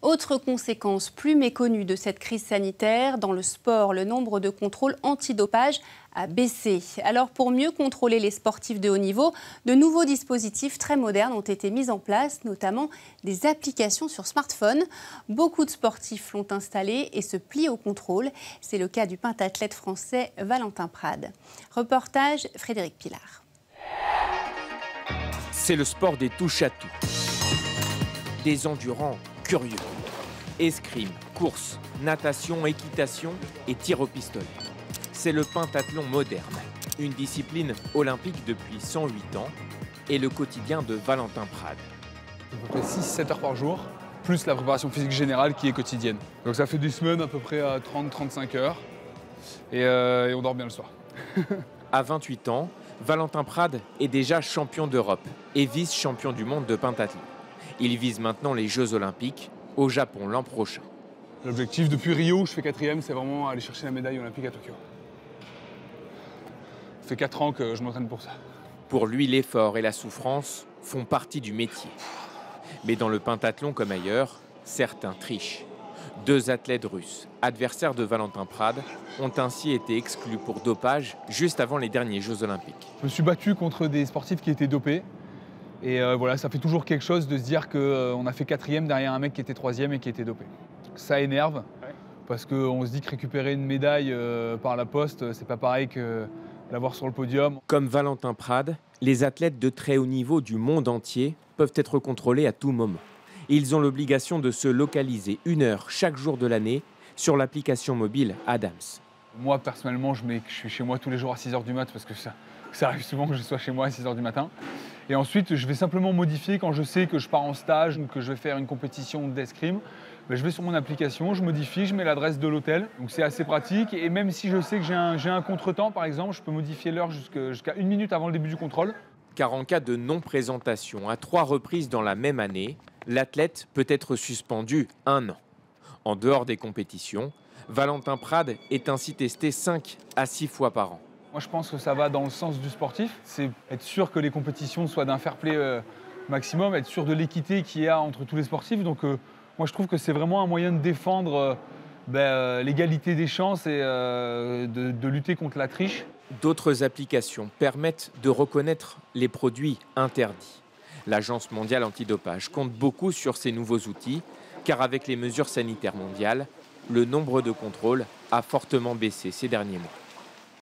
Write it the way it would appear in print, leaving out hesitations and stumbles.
Autre conséquence plus méconnue de cette crise sanitaire, dans le sport, le nombre de contrôles antidopage a baissé. Alors pour mieux contrôler les sportifs de haut niveau, de nouveaux dispositifs très modernes ont été mis en place, notamment des applications sur smartphone. Beaucoup de sportifs l'ont installé et se plient au contrôle. C'est le cas du pentathlète français Valentin Prade. Reportage Frédéric Pilard. C'est le sport des touches-à-tout. Des endurants curieux. Escrime, course, natation, équitation et tir au pistolet. C'est le pentathlon moderne, une discipline olympique depuis 108 ans et le quotidien de Valentin Prade. À peu près 6-7 heures par jour, plus la préparation physique générale qui est quotidienne. Donc ça fait des semaines à peu près à 30-35 heures et on dort bien le soir. À 28 ans, Valentin Prade est déjà champion d'Europe et vice-champion du monde de pentathlon. Il vise maintenant les Jeux Olympiques au Japon l'an prochain. L'objectif depuis Rio, je fais 4e, c'est vraiment aller chercher la médaille olympique à Tokyo. Ça fait 4 ans que je m'entraîne pour ça. Pour lui, l'effort et la souffrance font partie du métier. Mais dans le pentathlon comme ailleurs, certains trichent. 2 athlètes russes, adversaires de Valentin Prade, ont ainsi été exclus pour dopage juste avant les derniers Jeux Olympiques. Je me suis battu contre des sportifs qui étaient dopés. Et voilà, ça fait toujours quelque chose de se dire qu'on a fait 4e derrière un mec qui était 3e et qui était dopé. Ça énerve, parce qu'on se dit que récupérer une médaille par la poste, c'est pas pareil que l'avoir sur le podium. Comme Valentin Prade, les athlètes de très haut niveau du monde entier peuvent être contrôlés à tout moment. Ils ont l'obligation de se localiser 1 heure chaque jour de l'année sur l'application mobile Adams. Moi, personnellement, je suis chez moi tous les jours à 6h du mat parce que ça arrive souvent que je sois chez moi à 6h du matin. Et ensuite, je vais simplement modifier quand je sais que je pars en stage ou que je vais faire une compétition d'escrime. Je vais sur mon application, je modifie, je mets l'adresse de l'hôtel. Donc c'est assez pratique. Et même si je sais que j'ai un contretemps, par exemple, je peux modifier l'heure jusqu'à 1 minute avant le début du contrôle. Car en cas de non-présentation à 3 reprises dans la même année, l'athlète peut être suspendu 1 an. En dehors des compétitions, Valentin Prade est ainsi testé 5 à 6 fois par an. Moi, je pense que ça va dans le sens du sportif. C'est être sûr que les compétitions soient d'un fair play maximum, être sûr de l'équité qu'il y a entre tous les sportifs. Donc, moi, je trouve que c'est vraiment un moyen de défendre l'égalité des chances et de lutter contre la triche. D'autres applications permettent de reconnaître les produits interdits. L'Agence mondiale antidopage compte beaucoup sur ces nouveaux outils, car avec les mesures sanitaires mondiales, le nombre de contrôles a fortement baissé ces derniers mois.